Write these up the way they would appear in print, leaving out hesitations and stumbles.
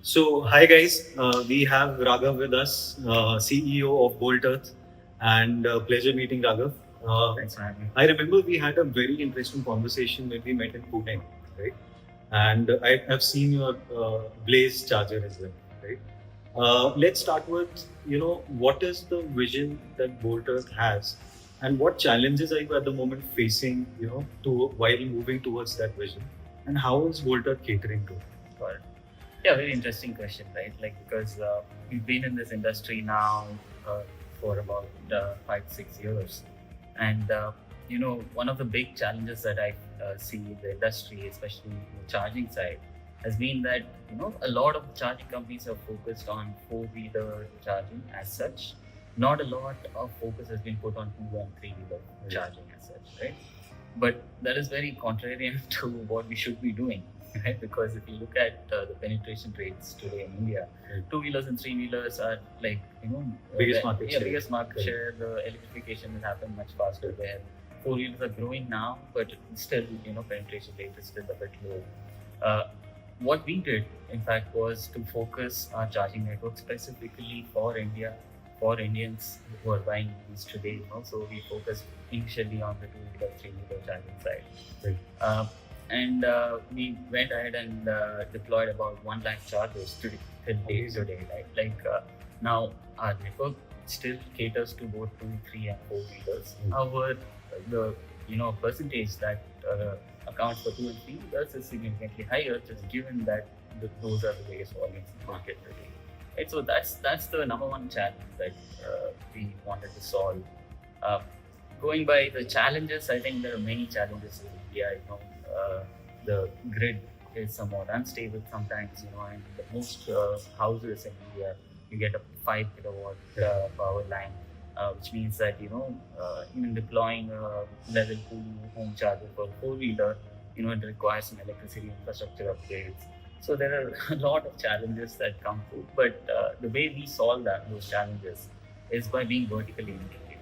Hi guys, we have Raghav with us, CEO of Bolt.Earth, and pleasure meeting Raghav. Thanks for having me. I remember we had a very interesting conversation when we met in Pune, right? And I've seen your Blaze charger as well, right? Let's start with, what is the vision that Bolt.Earth has, and what challenges are you at the moment facing, to while moving towards that vision, and how is Bolt.Earth catering to it? Got it. Yeah, very interesting question, right? Like because we've been in this industry now for about 5-6 years, and one of the big challenges that I see in the industry, especially the charging side, has been that a lot of the charging companies are focused on four-wheeler charging as such. Not a lot of focus has been put on two and three-wheeler charging as such, right? But that is very contrarian to what we should be doing, right? Because if you look at the penetration rates today in India, two-wheelers and three-wheelers are like, Biggest market share. biggest market share. The electrification has happened much faster there. Four-wheelers are growing now, but still, penetration rate is still a bit low. What we did, in fact, was to focus our charging network specifically for India, for Indians who are buying EVs today. So we focused initially on the two-wheeler, three-wheeler charging side. Right. And we went ahead and deployed about 1 lakh chargers till date today, right? Now our network still caters to both 2, 3 and 4 wheelers. However, the percentage that accounts for 2 and 3 wheelers is significantly higher, just given that those are the biggest volumes in the market today. Right? So that's the number one challenge that we wanted to solve. Going by the challenges, I think there are many challenges in India. The grid is somewhat unstable sometimes, and the most houses in India, you get a 5 kilowatt power line, which means that, even deploying a level 2 home charger for a four-wheeler, it requires some electricity infrastructure upgrades. So there are a lot of challenges that come through, but the way we solve those challenges is by being vertically integrated.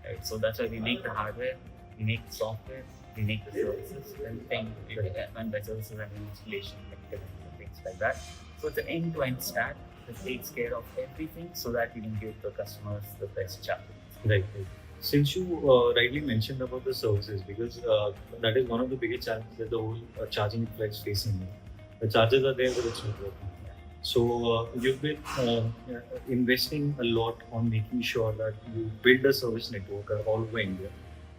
Right? So that's why we make the hardware, we make the software, we make the services, and by services and installation, maintenance, and things like that. So it's an end-to-end stack that takes care of everything so that we can give the customers the best charger. Right. Since you rightly mentioned about the services, because that is one of the biggest challenges that the whole charging infra is facing. The chargers are there, but it's not working. So you've been investing a lot on making sure that you build a service network all over India.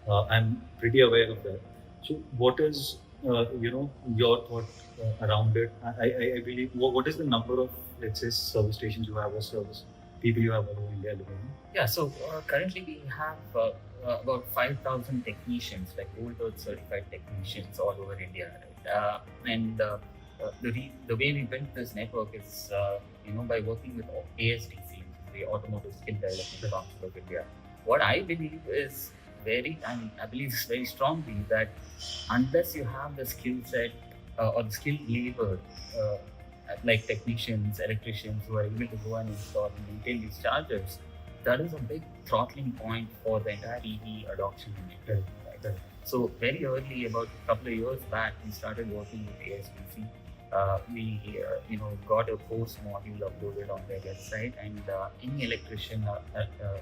I'm pretty aware of that. So what is your thought around it? I believe what is the number of, let's say, service stations you have or service people you have all over India at the moment? Yeah, so currently we have about 5,000 technicians, like Bolt.Earth-certified technicians all over India, right? The way we built this network is, by working with ASDC, the Automotive Skills Development Council of India. What I believe is I believe very strongly that unless you have the skill set or the skilled labor, like technicians, electricians who are able to go and install and maintain these chargers, that is a big throttling point for the entire EV adoption in India. Right? So very early, about a couple of years back, we started working with ASDC. We got a course module uploaded on their website, and any electrician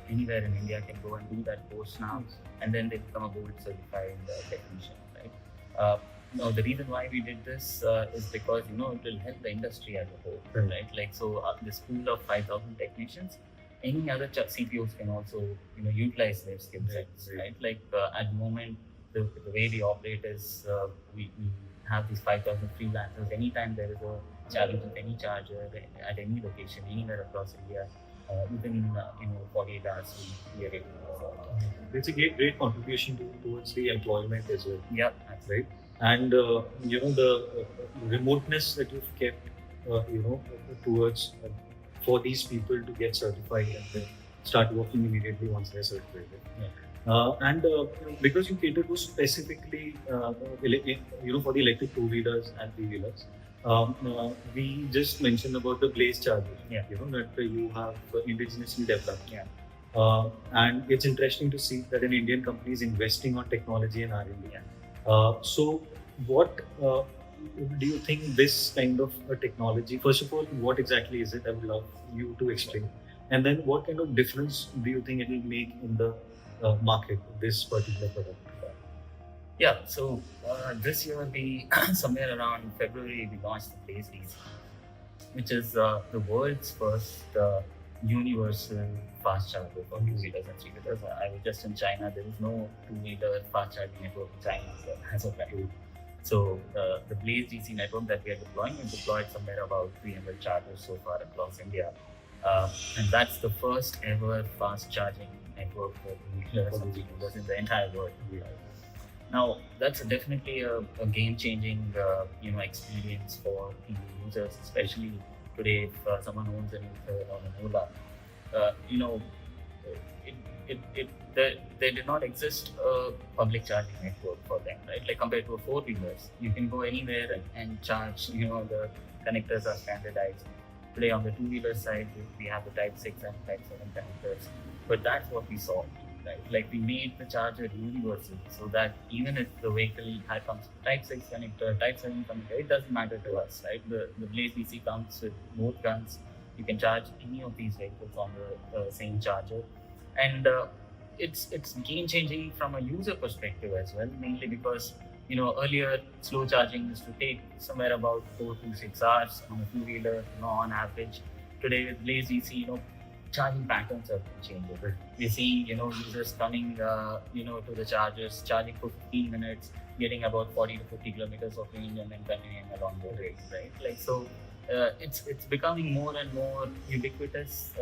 anywhere in India can go and do that course now, and then they become a Bolt-certified technician. Right? Now, the reason why we did this is because it will help the industry as a whole, right? This pool of 5,000 technicians, any other CPOs can also utilize their skill sets, right? At the moment, the way we operate is we have these 5,000 freelancers. Anytime there is a challenge with any charger at any location, anywhere across India, within 48 hours, we are able to solve it. It's a great contribution towards the employment as well. Yeah, that's right. And the remoteness that you've kept, towards for these people to get certified and then start working immediately once they're certified. Yeah. Because you cater to specifically, for the electric two-wheelers and three-wheelers, we just mentioned about the Blaze charger. Yeah. That you have indigenously developed. Yeah. And it's interesting to see that an Indian company is investing on technology and R&D. Yeah. So what do you think this kind of technology, first of all, what exactly is it? I would love you to explain. And then what kind of difference do you think it will make in the market, this particular product? Yeah, so this year we somewhere around February we launched the Blaze DC, which is the world's first universal fast charger for two-wheelers and three-wheelers. I was just in China. There is no two-wheeler fast charging network in China as of right now. So the Blaze DC network that we are deploying, we've deployed somewhere about 300 chargers so far across India. And that's the first ever fast charging network for two-wheelers and three-wheelers in the entire world. Now, that's definitely a game-changing experience for EV users, especially today if someone owns an E-2W or an Ola. There did not exist a public charging network for them, right? Like compared to a four-wheelers, you can go anywhere and charge. The connectors are standardized. Today on the two-wheeler side, we have the Type 6 and Type 7 connectors, but that's what we saw. Right? Like we made the charger universal so that even if the vehicle comes with Type 6 connector, Type 7 connector, it doesn't matter to us, right? The Blaze DC comes with both guns. You can charge any of these vehicles on the same charger, and it's game changing from a user perspective as well. Mainly because earlier slow charging used to take somewhere about 4 to 6 hours on a two-wheeler, on average. Today with Blaze DC, charging patterns have been changing. We're seeing, users coming, to the chargers, charging for 15 minutes, getting about 40 to 50 kilometers of range and then continuing along the way, right? Like, so it's becoming more and more ubiquitous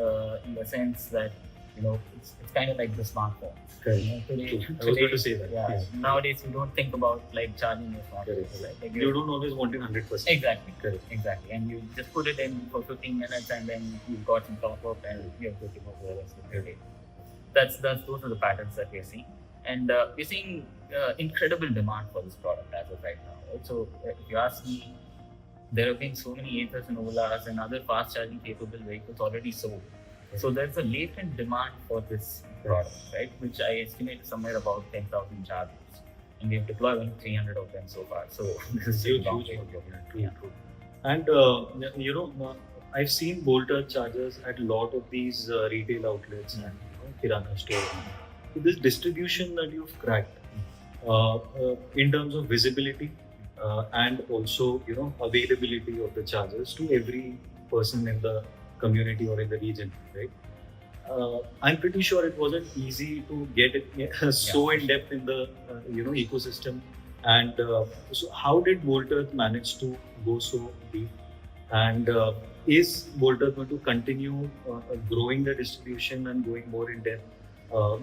in the sense that, it's kind of like the smartphone. Today, I was going to say that. Yeah. Nowadays, you don't think about like charging your smartphone. Right? Like you don't always want it 100%. Exactly. Correct. Exactly. And you just put it in for 15 minutes and then you've got some top up and you're good to go for the rest of the day. Those are the patterns that we're seeing. And we're seeing incredible demand for this product as of right now. Right? So if you ask me, there have been so many E-2Ws and Olas and other fast charging capable vehicles already sold. So there's a latent demand for this product, right? Which I estimate somewhere about 10,000 chargers, and we've deployed only 300 of them so far. So this is huge. Yeah. And I've seen Bolt.Earth chargers at a lot of these retail outlets and kirana stores. So this distribution that you've cracked in terms of visibility and also availability of the chargers to every person in the community or in the region, right? I'm pretty sure it wasn't easy to get it so in depth in the ecosystem. And so, how did Bolt.Earth manage to go so deep? And is Bolt.Earth going to continue growing the distribution and going more in depth,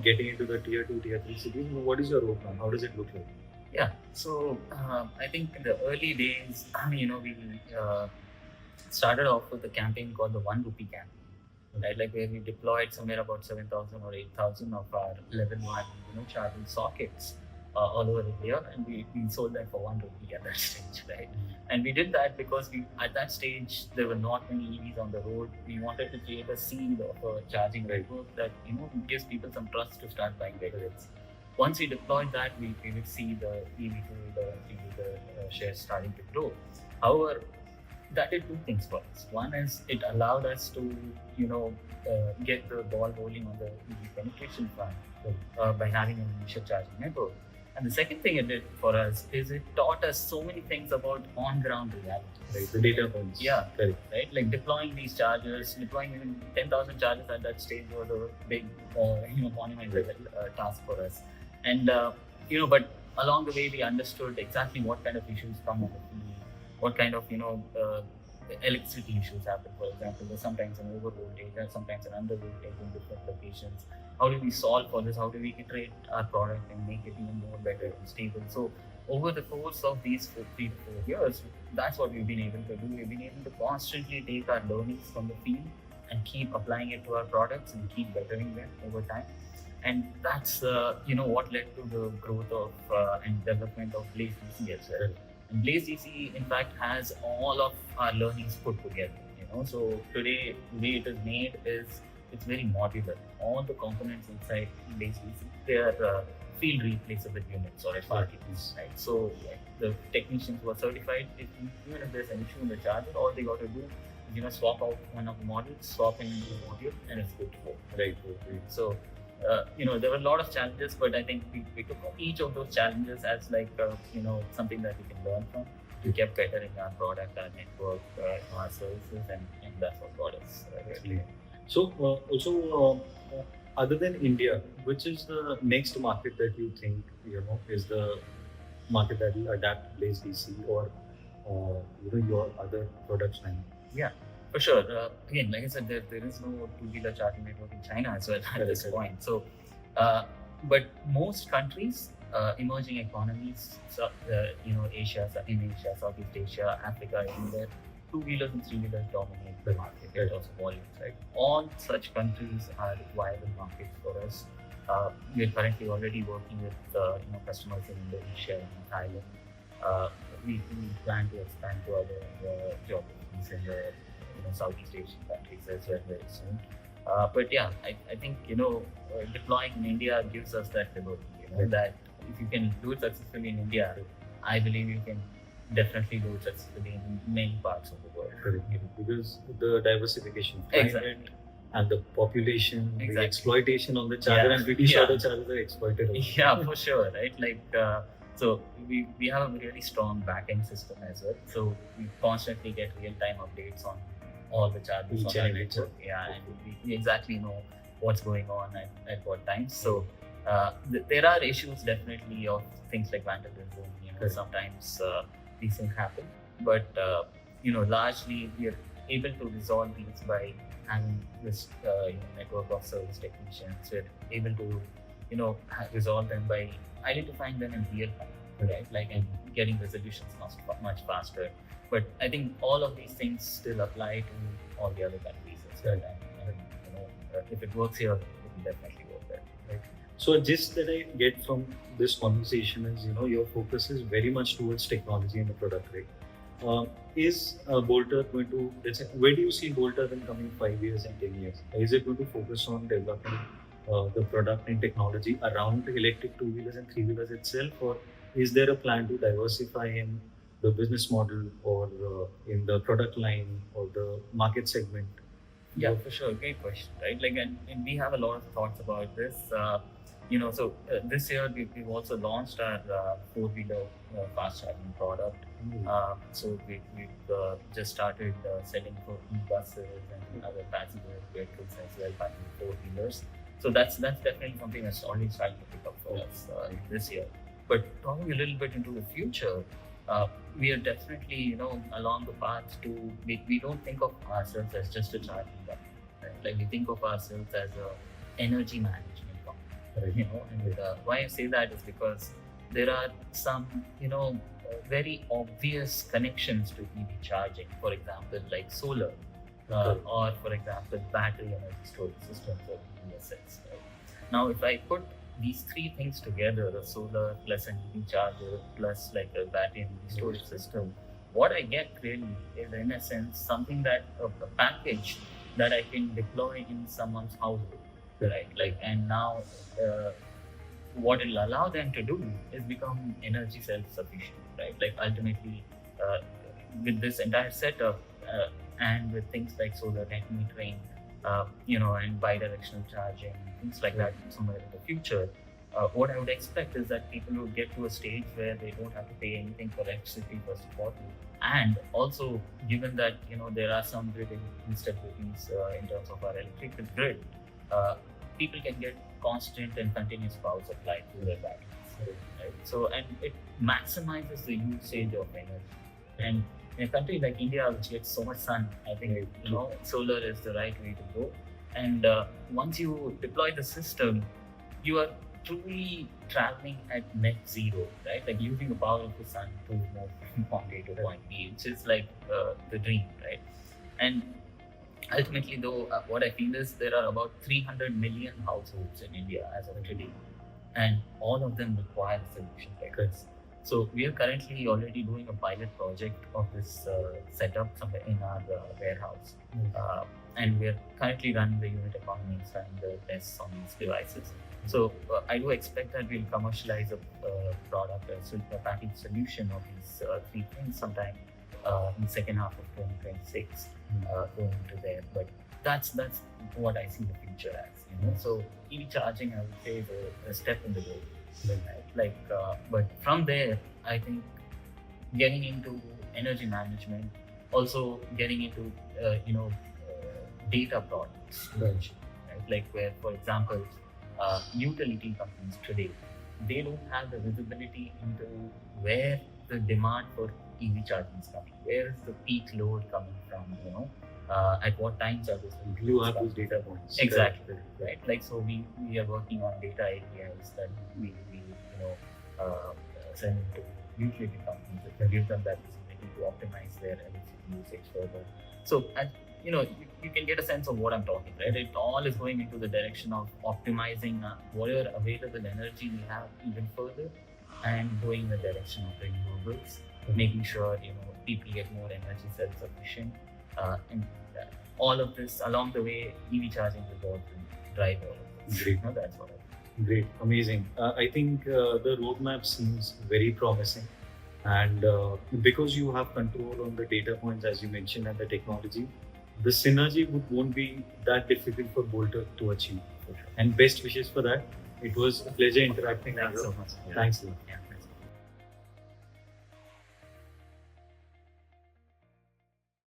getting into the tier 2, tier 3 cities? What is your roadmap? How does it look like? Yeah, so I think in the early days, we started off with a campaign called the 1 rupee campaign, right? Like where we deployed somewhere about 7,000 or 8,000 of our level 1, charging sockets all over India, and we sold them for 1 rupee at that stage, right? And we did that because at that stage there were not many EVs on the road. We wanted to create a seed of a charging network that gives people some trust to start buying vehicles. Once we deployed that, we would see the EV two-wheeler and three-wheeler shares starting to grow. However, that did two things for us. One is it allowed us to, get the ball rolling on the EV penetration front by having an initial charging network. And the second thing it did for us is it taught us so many things about on-ground reality. Right, the data points. Yeah, correct. Right, like deploying these chargers, deploying even 10,000 chargers at that stage was a big, monumental task for us. And but along the way we understood exactly what kind of issues come on the field, what kind of electricity issues happen. For example, there's sometimes an over voltage and sometimes an under voltage in different locations. How do we solve for this? How do we iterate our product and make it even more better and stable? So over the course of these 3 to 4 years, that's what we've been able to do. We've been able to constantly take our learnings from the field and keep applying it to our products and keep bettering them over time. And that's what led to the growth of and development of Blaze DC as well. And Blaze DC, in fact, has all of our learnings put together. So today, the way it is made is it's very modular. All the components inside Blaze DC, they are field replaceable units or FRUs, right? So the technicians who are certified, even if there's an issue in the charger, all they got to do is swap out one of the models, swap in a new module, and it's good to go. Right. So there were a lot of challenges, but I think we took each of those challenges as like something that we can learn from to get better in our product, our network, our services, and that's what got us. So also, other than India, which is the next market that you think is the market that will adapt Blaze DC or your other products line? Yeah, for sure. Again, like I said, there is no two-wheeler charging network in China as well at this point. So, but most countries, emerging economies, Asia, Southeast Asia, Africa, India, two-wheelers and three-wheelers dominate the market in terms of volumes, right? All such countries are viable markets for us. We are currently already working with customers in Indonesia and Thailand. We plan to expand to other geographies in the Southeast Asian countries as well very soon. But yeah, I think deploying in India gives us that ability. That if you can do it successfully in India, I believe you can definitely do it successfully in many parts of the world. Correct. Because the diversification of climate and the population, the exploitation on the charger, I'm pretty sure the chargers are exploited. Yeah, for sure, right? Like, so we have a really strong backend system as well. So we constantly get real-time updates on all the chargers on our network. Yeah, and we exactly know what's going on at what time. So there are issues definitely of things like vandalism. Sometimes these things happen, but largely we are able to resolve these by having this network of service technicians. We're able to resolve them by identifying them in real time, right? Like, and getting resolutions much faster. But I think all of these things still apply to all the other countries as well. And if it works here, it will definitely work there. Right. So a gist that I get from this conversation is, your focus is very much towards technology and the product, right? Is Bolt.Earth going to, let's say, where do you see Bolt.Earth in coming 5 years and 10 years? Is it going to focus on developing the product and technology around the electric two-wheelers and three-wheelers itself, or is there a plan to diversify in the business model or in the product line or the market segment? Yeah, for sure. Great question, right? Like, and we have a lot of thoughts about this. So this year we've also launched our four-wheeler fast charging product. So we've just started selling for e-buses and other passenger vehicles as well, by four-wheelers. So that's definitely something that's already starting to pick up for us this year. But talking a little bit into the future, we are definitely along the path to. We don't think of ourselves as just a charging company, right? Like, we think of ourselves as a energy management company. And why I say that is because there are some very obvious connections to EV charging. For example, like solar, or for example, battery energy storage systems or BESS. Right? Now, if I put these three things together, a solar plus an EV charger plus like a battery energy storage system, what I get really is, in a sense, something that a package that I can deploy in someone's household, right? Like, and now what it'll allow them to do is become energy self-sufficient, right? Like, ultimately, with this entire setup and with things like solar net metering, and bi-directional charging, things like that somewhere in the future, what I would expect is that people would get to a stage where they don't have to pay anything for electricity, first of all. And also, given that there are some grid instabilities in terms of our electrical grid, people can get constant and continuous power supply through their batteries, right? So, and it maximizes the usage of energy. And in a country like India, which gets so much sun, I think solar is the right way to go. And once you deploy the system, you are truly traveling at net zero, right? Like, using the power of the sun to move from point A to point B, which is like the dream, right? And ultimately, though, what I feel is there are about 300 million households in India as of today, and all of them require a solution like this. So we are currently already doing a pilot project of this setup somewhere in our warehouse. And we are currently running the unit economics and the tests on these devices. So I do expect that we'll commercialize a product, a packaged solution of these three things sometime in the second half of 2026, going into there. But that's what I see the future as. So EV charging, I would say, is a step in the road. Right? But from there, I think getting into energy management, also getting into data products, right? Like where, for example, utility companies today, they don't have the visibility into where the demand for EV charging is coming. Where is the peak load coming from? At what times are those? You have those data points. Exactly. Right. Like, so we are working on data APIs that we send to utility companies that give them that visibility to optimize their electricity usage further. So, you can get a sense of what I'm talking, right? It all is going into the direction of optimizing whatever available energy we have even further, and going in the direction of renewables, making sure people get more energy self-sufficient, and all of this along the way. EV charging is what will drive all of this. Great. That's what I think. Great, amazing. I think the roadmap seems very promising, and because you have control on the data points, as you mentioned, and the technology, the synergy won't be that difficult for Bolt.Earth to achieve. And best wishes for that. It was a pleasure interacting. Thanks so much. Thanks a lot. Yeah.